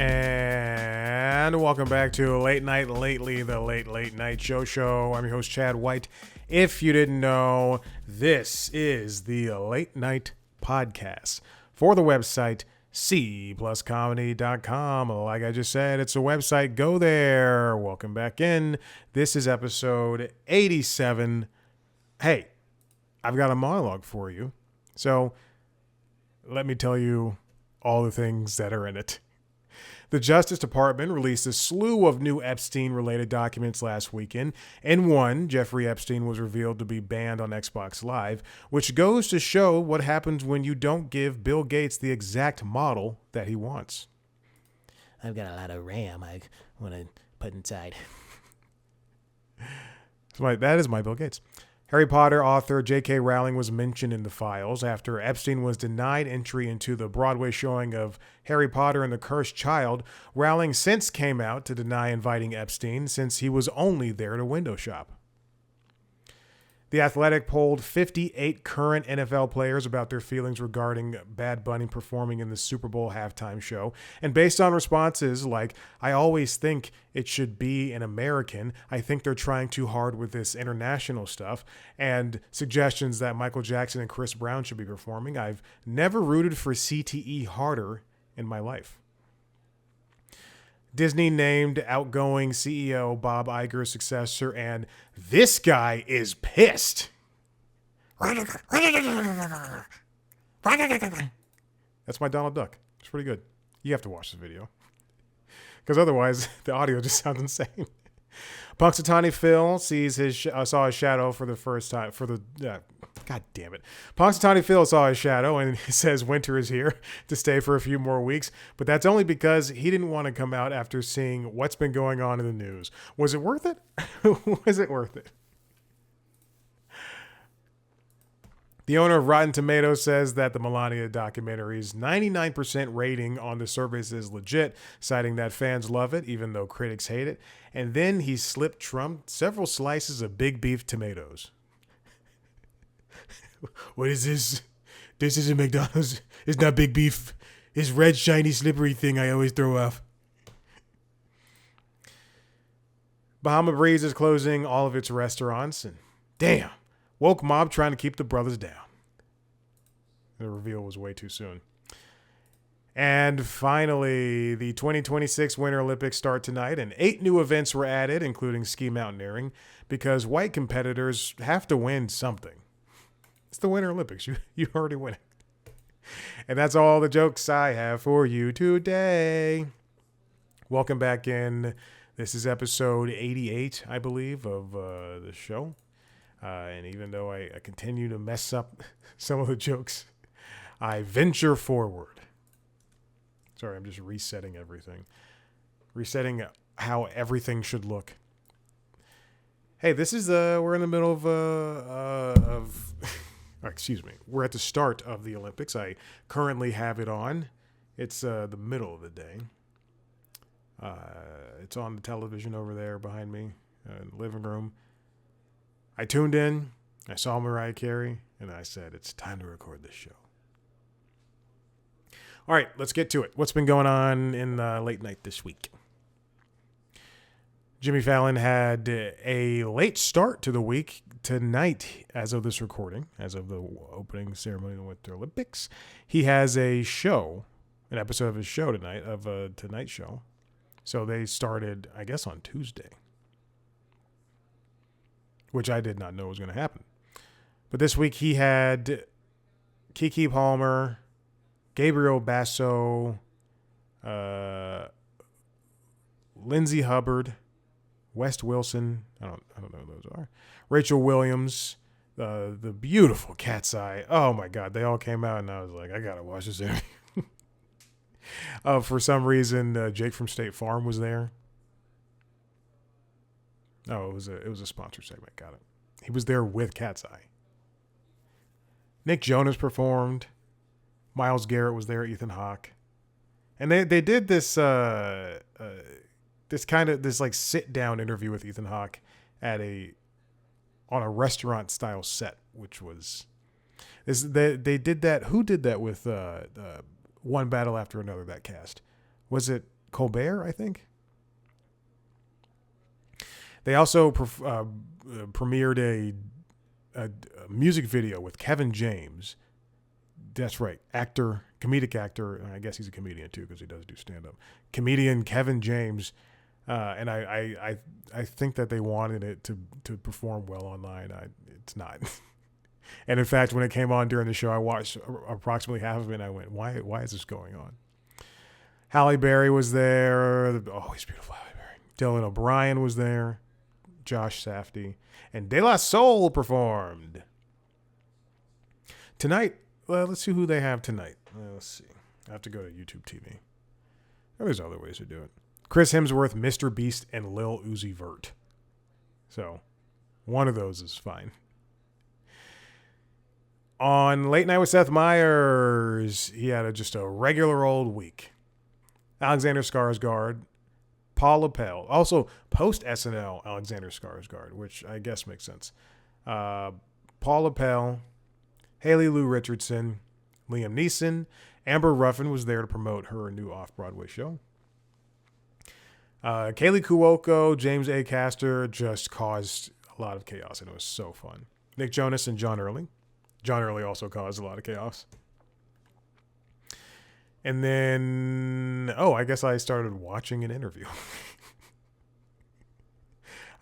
And welcome back to Late Night Lately, the Late Night Show. I'm your host, Chad White. If you didn't know, this is the Late Night Podcast for the website cpluscomedy.com. Like I just said, it's a website. Go there. Welcome back in. This is episode 87. Hey, I've got a monologue for you. So let me tell you all the things that are in it. The Justice Department released a slew of new Epstein-related documents last weekend. In one, Jeffrey Epstein was revealed to be banned on Xbox Live, which goes to show what happens when you don't give Bill Gates the exact model that he wants. I've got a lot of RAM I want to put inside. That is my Bill Gates. Harry Potter author J.K. Rowling was mentioned in the files after Epstein was denied entry into the Broadway showing of Harry Potter and the Cursed Child. Rowling since came out to deny inviting Epstein since he was only there to window shop. The Athletic polled 58 current NFL players about their feelings regarding Bad Bunny performing in the Super Bowl halftime show. And based on responses like, I always think it should be an American, I think they're trying too hard with this international stuff, and suggestions that Michael Jackson and Chris Brown should be performing, I've never rooted for CTE harder in my life. Disney named outgoing CEO Bob Iger's successor, and this guy is pissed. That's my Donald Duck. It's pretty good. You have to watch the video, because otherwise the audio just sounds insane. Punxsutawney Phil saw his shadow for the first time. God damn it. Punxsutawney Phil saw his shadow and he says winter is here to stay for a few more weeks. But that's only because he didn't want to come out after seeing what's been going on in the news. Was it worth it? Was it worth it? The owner of Rotten Tomatoes says that the Melania documentary's 99% rating on the service is legit, citing that fans love it, even though critics hate it. And then he slipped Trump several slices of big beef tomatoes. What is this? This isn't McDonald's. It's not big beef. It's red, shiny, slippery thing I always throw off. Bahama Breeze is closing all of its restaurants. And damn, woke mob trying to keep the brothers down. The reveal was way too soon. And finally, the 2026 Winter Olympics start tonight, and 8 new events were added, including ski mountaineering, because white competitors have to win something. It's the Winter Olympics. You already win it. And that's all the jokes I have for you today. Welcome back in. This is episode 88, I believe, of the show. And even though I continue to mess up some of the jokes, I venture forward. Sorry, I'm just resetting everything. Resetting how everything should look. Hey, this is we're in the middle of excuse me. We're at the start of the Olympics. I currently have it on. It's the middle of the day. It's on the television over there behind me in the living room. I tuned in. I saw Mariah Carey, and I said, it's time to record this show. All right, let's get to it. What's been going on in late night this week? Jimmy Fallon had a late start to the week tonight, as of this recording, as of the opening ceremony of the Winter Olympics. He has a show, an episode of his show tonight, of a Tonight Show. So they started, I guess, on Tuesday, which I did not know was going to happen. But this week he had Keke Palmer, Gabriel Basso, Lindsay Hubbard, West Wilson, I don't know who those are, Rachel Williams, the beautiful Cat's Eye. Oh my God, they all came out and I was like, I gotta watch this interview. For some reason, Jake from State Farm was there. Oh, it was a sponsor segment. Got it. He was there with Cat's Eye. Nick Jonas performed. Myles Garrett was there. Ethan Hawke, and they did this this like sit down interview with Ethan Hawke on a restaurant style set, which was they did that. Who did that with One Battle After Another? That cast, was it Colbert, I think. They also premiered a music video with Kevin James. That's right, comedic actor. I guess he's a comedian too because he does do stand up. Comedian Kevin James, and I think that they wanted it to perform well online. It's not. And in fact, when it came on during the show, I watched approximately half of it and I went, why is this going on? Halle Berry was there. Always beautiful Halle Berry. Dylan O'Brien was there. Josh Safdie. And De La Soul performed. Tonight, well, let's see who they have tonight. Let's see. I have to go to YouTube TV. Oh, there's other ways to do it. Chris Hemsworth, Mr. Beast, and Lil Uzi Vert. So, one of those is fine. On Late Night with Seth Meyers, he had just a regular old week. Alexander Skarsgård, Paul Lepel, also post SNL Alexander Skarsgård, which I guess makes sense. Paul Lepel, Haley Lou Richardson, Liam Neeson, Amber Ruffin was there to promote her new Off Broadway show. Kaylee Cuoco, James A. Caster just caused a lot of chaos, and it was so fun. Nick Jonas and John Early. John Early also caused a lot of chaos. And then, I guess I started watching an interview.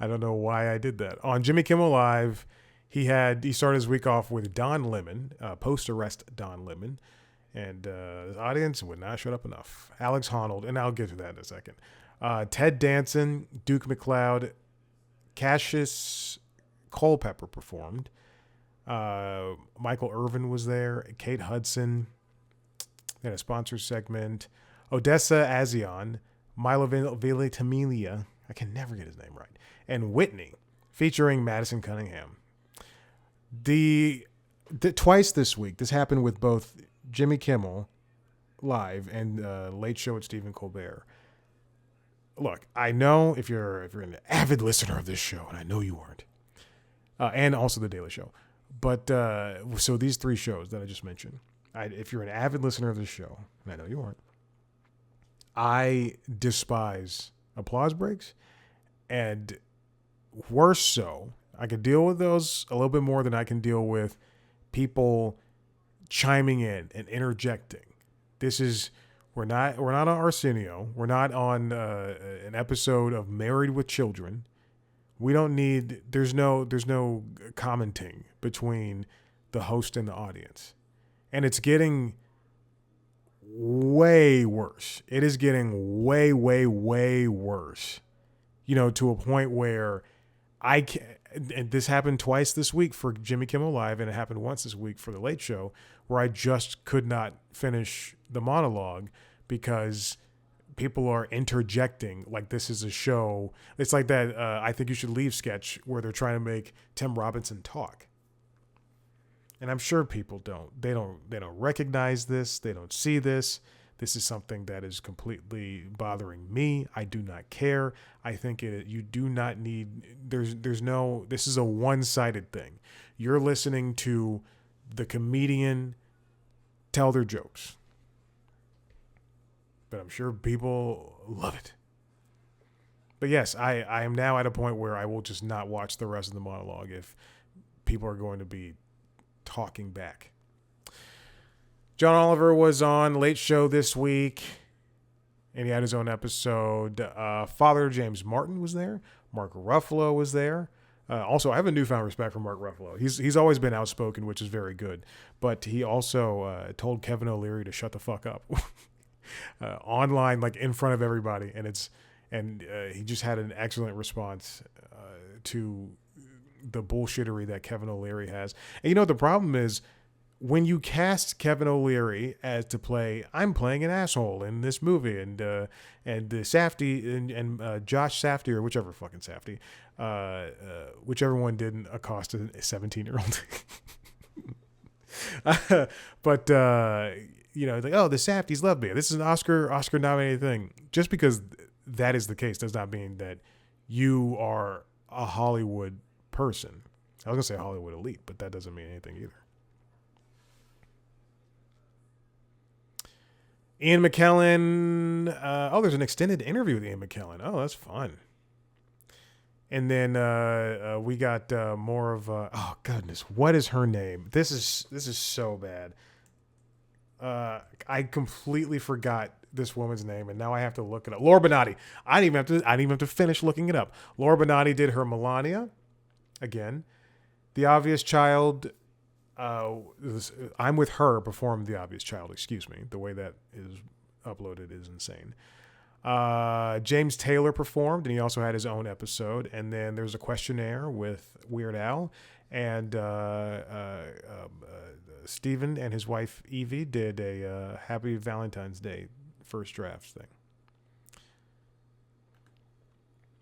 I don't know why I did that. On Jimmy Kimmel Live, he started his week off with Don Lemon, post-arrest Don Lemon. And the audience would not shut up enough. Alex Honnold, and I'll get to that in a second. Ted Danson, Duke McLeod, Cassius Culpepper performed. Michael Irvin was there. Kate Hudson. They had a sponsor segment. Odessa A'zion, Milo Ventimiglia. I can never get his name right. And Whitney, featuring Madison Cunningham. Twice this week, this happened with both Jimmy Kimmel Live and Late Show with Stephen Colbert. Look, I know if you're an avid listener of this show, and I know you aren't, and also The Daily Show. But so these three shows that I just mentioned, if you're an avid listener of this show, and I know you aren't, I despise applause breaks. And worse so, I can deal with those a little bit more than I can deal with people chiming in and interjecting. We're not on Arsenio. We're not on an episode of Married with Children. We don't need, there's no commenting between the host and the audience. And it's getting way worse. It is getting way, way, way worse. To a point where and this happened twice this week for Jimmy Kimmel Live, and it happened once this week for The Late Show, where I just could not finish the monologue because people are interjecting like this is a show. It's like that I Think You Should Leave sketch where they're trying to make Tim Robinson talk. And I'm sure people they don't recognize this. They don't see this. This is something that is completely bothering me. I do not care. I think you do not need, this is a one-sided thing. You're listening to the comedian tell their jokes. But I'm sure people love it. But yes, I am now at a point where I will just not watch the rest of the monologue if people are going to be talking back. John Oliver was on Late Show this week, and he had his own episode. Father James Martin was there. Mark Ruffalo was there. Also, I have a newfound respect for Mark Ruffalo. He's always been outspoken, which is very good. But he also told Kevin O'Leary to shut the fuck up online, like in front of everybody, and he just had an excellent response to the bullshittery that Kevin O'Leary has. And the problem is, when you cast Kevin O'Leary as to play, I'm playing an asshole in this movie, and Safdie and Josh Safdie, or whichever fucking Safdie, whichever one didn't accost a 17-year-old. But like, oh, the Safdies love me. This is an Oscar nominated thing. Just because that is the case does not mean that you are a Hollywood person. I was gonna say Hollywood elite, but that doesn't mean anything either. Ian McKellen. There's an extended interview with Ian McKellen. Oh, that's fun. And then we got more of oh goodness, what is her name? This is so bad. I completely forgot this woman's name, and now I have to look it up. Laura Benatti. I didn't even have to finish looking it up. Laura Benatti did her Melania again. The Obvious Child. I'm with her performed The Obvious Child. Excuse me. The way that is uploaded is insane. James Taylor performed, and he also had his own episode. And then there's a questionnaire with Weird Al, and Steven and his wife Evie did a Happy Valentine's Day first drafts thing.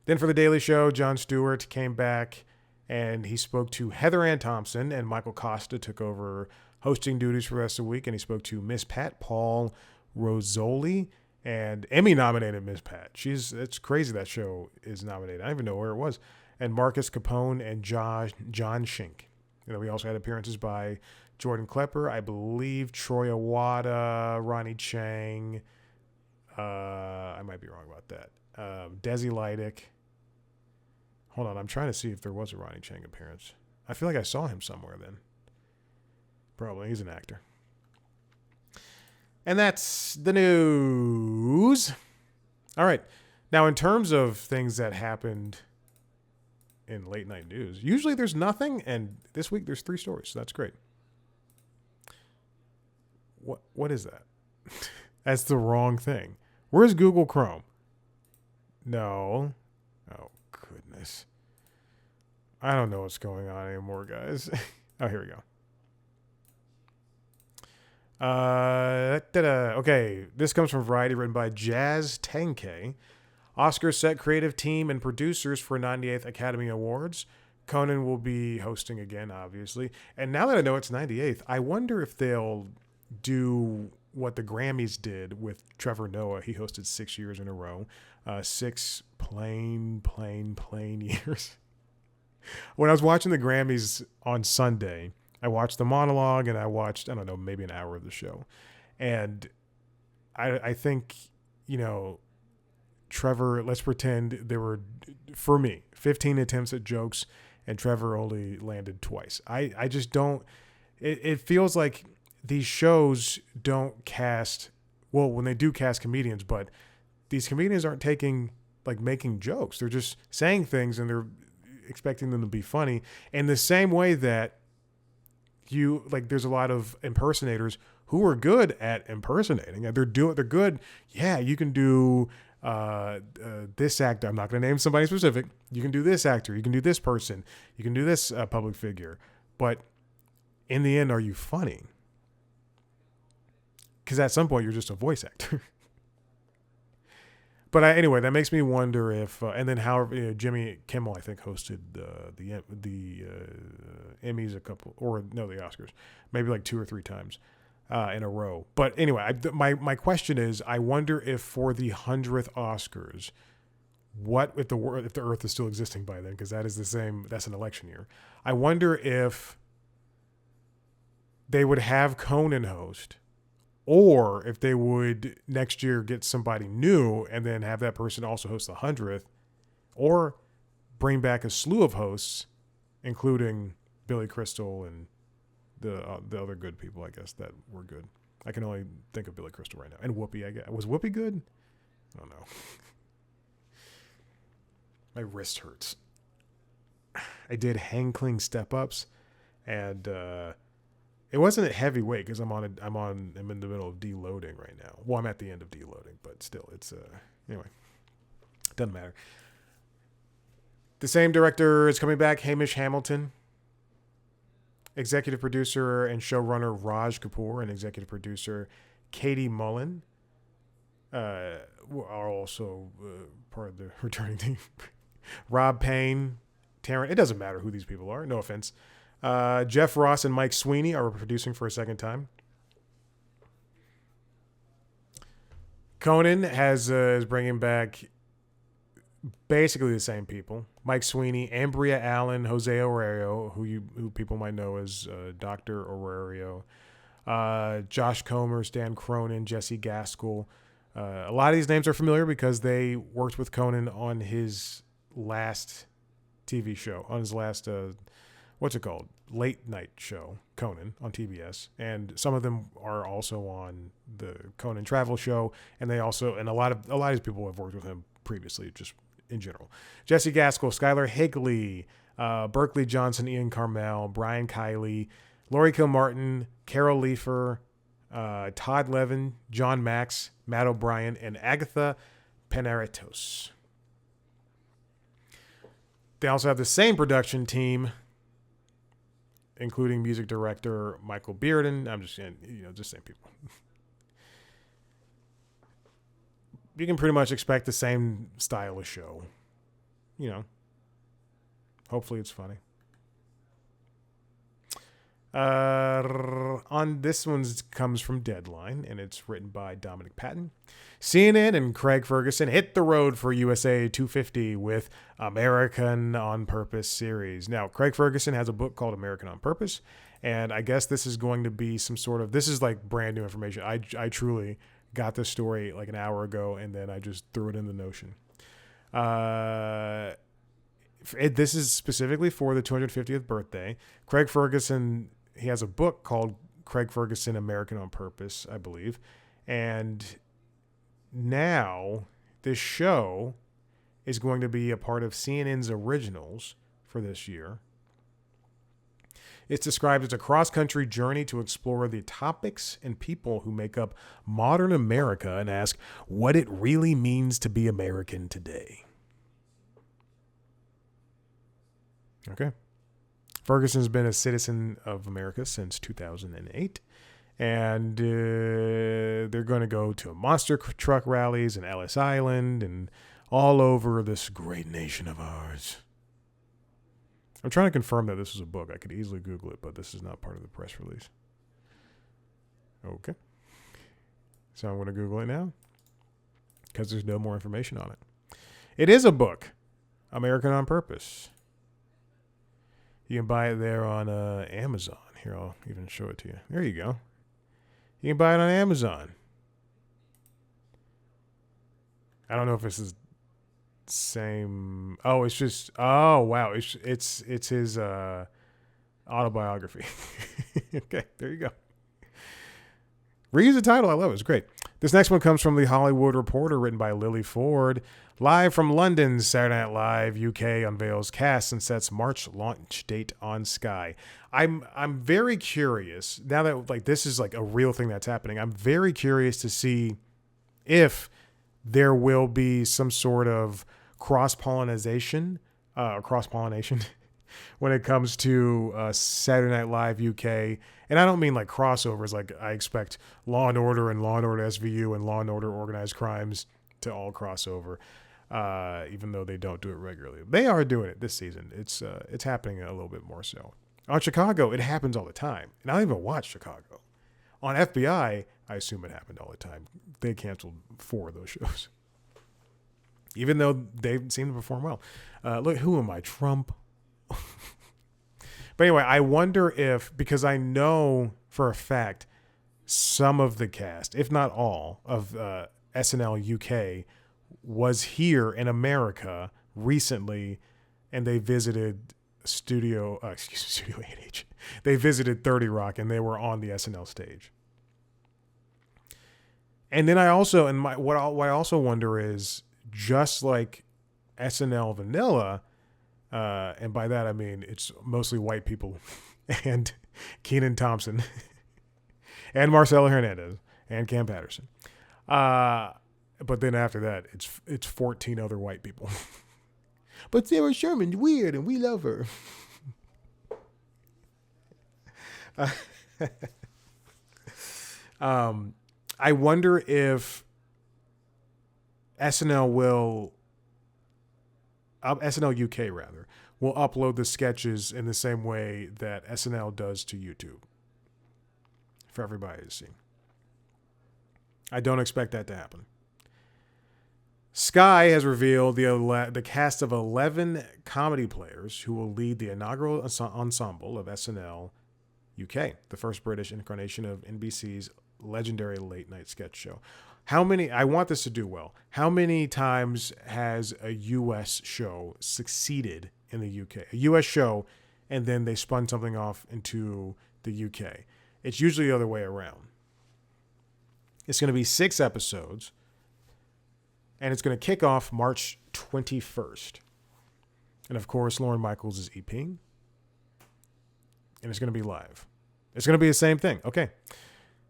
Then for The Daily Show, Jon Stewart came back and he spoke to Heather Ann Thompson, and Michael Costa took over hosting duties for the rest of the week, and he spoke to Miss Pat Paul Rozzoli, and Emmy-nominated Miss Pat. It's crazy that show is nominated. I don't even know where it was. And Marcus Capone and John Shink. We also had appearances by Jordan Klepper, I believe Troy Awada, Ronnie Chang. I might be wrong about that. Desi Lydic. Hold on, I'm trying to see if there was a Ronnie Chang appearance. I feel like I saw him somewhere then. Probably, he's an actor. And that's the news. All right. Now, in terms of things that happened in late night news, usually there's nothing, and this week there's 3 stories, so that's great. What is that? That's the wrong thing. Where's Google Chrome? No. Oh, goodness. I don't know what's going on anymore, guys. Oh, here we go. Okay, this comes from Variety, written by Jazz Tenkei. Oscar set creative team and producers for 98th Academy Awards. Conan will be hosting again, obviously. And now that I know it's 98th, I wonder if they'll do what the Grammys did with Trevor Noah. He hosted 6 years in a row. 6 plain years. When I was watching the Grammys on Sunday, I watched the monologue and I watched, I don't know, maybe an hour of the show. And I think, Trevor, let's pretend there were, for me, 15 attempts at jokes and Trevor only landed twice. I just don't, it feels like these shows don't cast, well, when they do cast comedians, but these comedians aren't making jokes. They're just saying things and they're expecting them to be funny. In the same way that there's a lot of impersonators who are good at impersonating. They're good. Yeah, you can do this actor. I'm not going to name somebody specific. You can do this actor. You can do this person. You can do this public figure. But in the end, are you funny? Because at some point, you're just a voice actor. But anyway, that makes me wonder if, and then however, Jimmy Kimmel, I think, hosted the Emmys the Oscars, maybe like 2 or 3 times in a row. But anyway, my question is, I wonder if for the 100th Oscars, what if the Earth is still existing by then? Because that's an election year. I wonder if they would have Conan host. Or if they would next year get somebody new and then have that person also host the 100th, or bring back a slew of hosts, including Billy Crystal and the other good people, I guess, that were good. I can only think of Billy Crystal right now. And Whoopi, I guess. Was Whoopi good? I don't know. My wrist hurts. I did hang cling step ups, and it wasn't a heavy weight because I'm in the middle of deloading right now. Well, I'm at the end of deloading, but still, it's anyway, doesn't matter. The same director is coming back, Hamish Hamilton. Executive producer and showrunner Raj Kapoor and executive producer Katie Mullen are also part of the returning team. Rob Payne, Taryn. It doesn't matter who these people are. No offense. Jeff Ross and Mike Sweeney are producing for a second time. Conan is bringing back basically the same people. Mike Sweeney, Ambria Allen, Jose Aurelio, who people might know as Dr. Aurelio. Josh Comer, Stan Cronin, Jesse Gaskell. A lot of these names are familiar because they worked with Conan on his last TV show, on his last, what's it called? Late night show, Conan on TBS. And some of them are also on the Conan Travel Show. And they also, and a lot of these people have worked with him previously, just in general. Jesse Gaskell, Skylar Higley, Berkeley Johnson, Ian Carmel, Brian Kiley, Laurie Kilmartin, Carol Leifer, Todd Levin, John Max, Matt O'Brien, and Agatha Panaritos. They also have the same production team, including music director Michael Bearden. I'm just saying, just same people. You can pretty much expect the same style of show. Hopefully it's funny. On this one comes from Deadline, and it's written by Dominic Patton. CNN and Craig Ferguson hit the road for USA 250 with American on Purpose series. Now, Craig Ferguson has a book called American on Purpose, and I guess this is going to be some sort of, this is like brand new information. I truly got this story like an hour ago, and then I just threw it in the Notion. This is specifically for the 250th birthday. Craig Ferguson, he has a book called Craig Ferguson, American on Purpose, I believe. And now this show is going to be a part of CNN's originals for this year. It's described as a cross-country journey to explore the topics and people who make up modern America and ask what it really means to be American today. Okay. Ferguson's been a citizen of America since 2008. And they're going to go to monster truck rallies in Ellis Island and all over this great nation of ours. I'm trying to confirm that this is a book. I could easily Google it, but this is not part of the press release. Okay. So I'm going to Google it now because there's no more information on it. It is a book, American on Purpose. You can buy it there on Amazon. Here, I'll even show it to you. There you go. You can buy it on Amazon. I don't know if this is same. Oh, it's just. Oh, wow. It's his autobiography. Okay, there you go. Reads the title. I love it. It's great. This next one comes from The Hollywood Reporter, written by Lily Ford. Live from London, Saturday Night Live UK unveils cast and sets March launch date on Sky. I'm very curious now that like this is like a real thing that's happening. I'm very curious to see if there will be some sort of cross-pollination when it comes to Saturday Night Live UK. And I don't mean like crossovers. Like I expect Law and Order and Law and Order SVU and Law and Order Organized Crimes to all cross over, even though they don't do it regularly. They are doing it this season. It's happening a little bit more so. On Chicago, it happens all the time. And I don't even watch Chicago. On FBI, I assume it happened all the time. They canceled 4 of those shows. Even though they seem to perform well. Look, who am I? Trump? But anyway, I wonder if, because I know for a fact some of the cast, if not all, of SNL UK was here in America recently, and they visited Studio 8H. They visited 30 Rock, and they were on the SNL stage. And then I also, what I also wonder is, just like SNL Vanilla, and by that I mean it's mostly white people, and Kenan Thompson, and Marcelo Hernandez, and Cam Patterson. But then after that, it's 14 other white people. But Sarah Sherman's weird, and we love her. I wonder if SNL UK rather, will upload the sketches in the same way that SNL does to YouTube for everybody to see. I don't expect that to happen. Sky has revealed the cast of 11 comedy players who will lead the inaugural ensemble of SNL UK, the first British incarnation of NBC's legendary late night sketch show. I want this to do well. How many times has a US show succeeded in the UK? A US show, and then they spun something off into the UK. It's usually the other way around. It's going to be 6 episodes, and it's going to kick off March 21st. And of course, Lorne Michaels is EPing, and it's going to be live. It's going to be the same thing. Okay.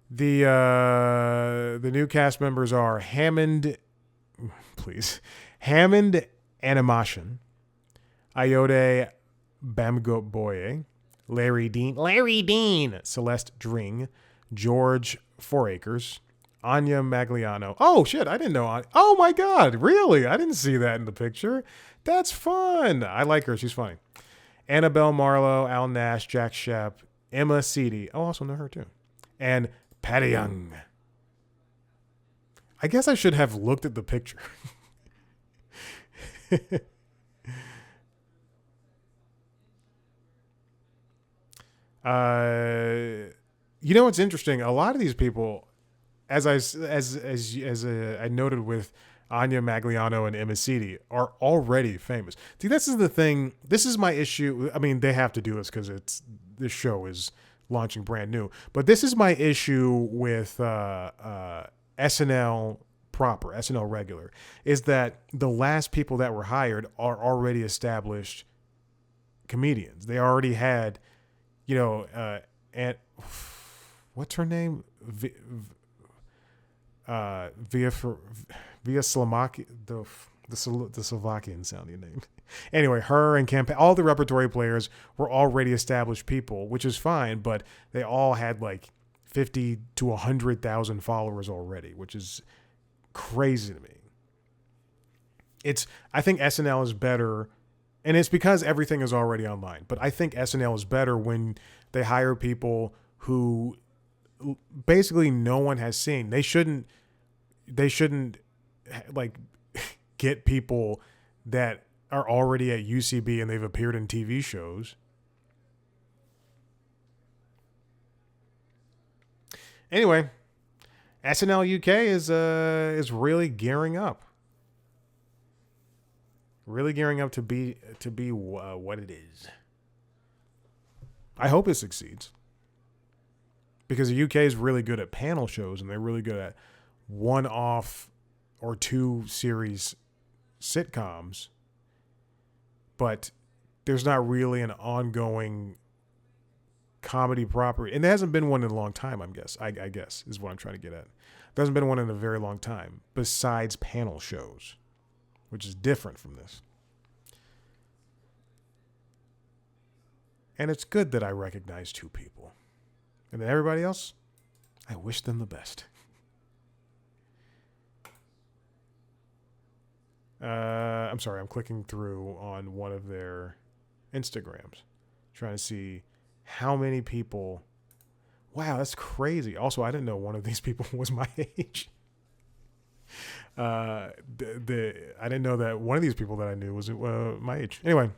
The new cast members are Hammond Animation, Ayode Bamgoboye, Larry Dean, Celeste Dring, George Fouracres, Anya Magliano. Oh shit, I didn't know. Oh my God, really? I didn't see that in the picture. That's fun. I like her. She's funny. Annabelle Marlowe, Al Nash, Jack Shep, Emma Seedy. Oh, also know her too. And Patty Young. I guess I should have looked at the picture. You know what's interesting? A lot of these people, as I noted with Anya Magliano and Emma Seedy, are already famous. See, this is the thing. This is my issue. I mean, they have to do this because this show is launching brand new. But this is my issue with SNL proper, SNL regular, is that the last people that were hired are already established comedians. They already had, and what's her name? Via Slamaki, the Slovakian sounding name. Anyway, her and all the repertory players were already established people, which is fine, but they all had like 50 to 100,000 followers already, which is crazy to me. I think SNL is better, and it's because everything is already online, but I think SNL is better when they hire people who basically no one has seen. They shouldn't like get people that are already at UCB and they've appeared in TV shows. Anyway, SNL UK is really gearing up. Really gearing up to be what it is. I hope it succeeds. Because the UK is really good at panel shows, and they're really good at one-off or 2 series sitcoms. But there's not really an ongoing comedy property. And there hasn't been one in a long time, I guess, is what I'm trying to get at. There hasn't been one in a very long time, besides panel shows, which is different from this. And it's good that I recognize 2 people. And then everybody else, I wish them the best. I'm sorry, I'm clicking through on one of their Instagrams, trying to see how many people. Wow, that's crazy. Also, I didn't know one of these people was my age. I didn't know that one of these people that I knew was my age. Anyway.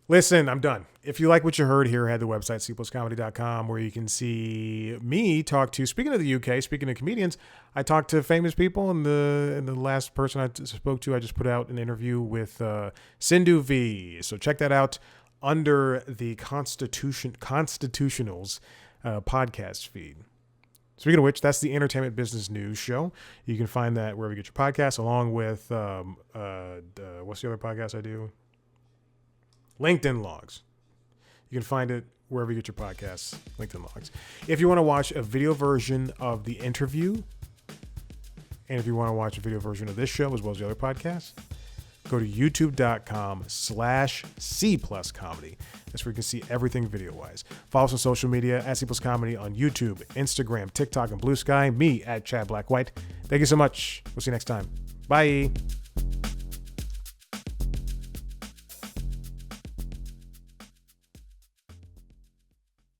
Listen, I'm done. If you like what you heard here, head to the website, cpluscomedy.com, where you can see me talk to, speaking of the UK, speaking of comedians, I talked to famous people, and the last person I spoke to, I just put out an interview with Sindhu V. So check that out under the Constitutionals podcast feed. Speaking of which, that's the Entertainment Business News Show. You can find that wherever you get your podcasts, along with, what's the other podcast I do? LinkedIn Logs. You can find it wherever you get your podcasts, LinkedIn Logs. If you want to watch a video version of the interview, and if you want to watch a video version of this show as well as the other podcasts, go to youtube.com/C+comedy. That's where you can see everything video-wise. Follow us on social media at C+ Comedy on YouTube, Instagram, TikTok, and Blue Sky. Me at Chad Black White. Thank you so much. We'll see you next time. Bye.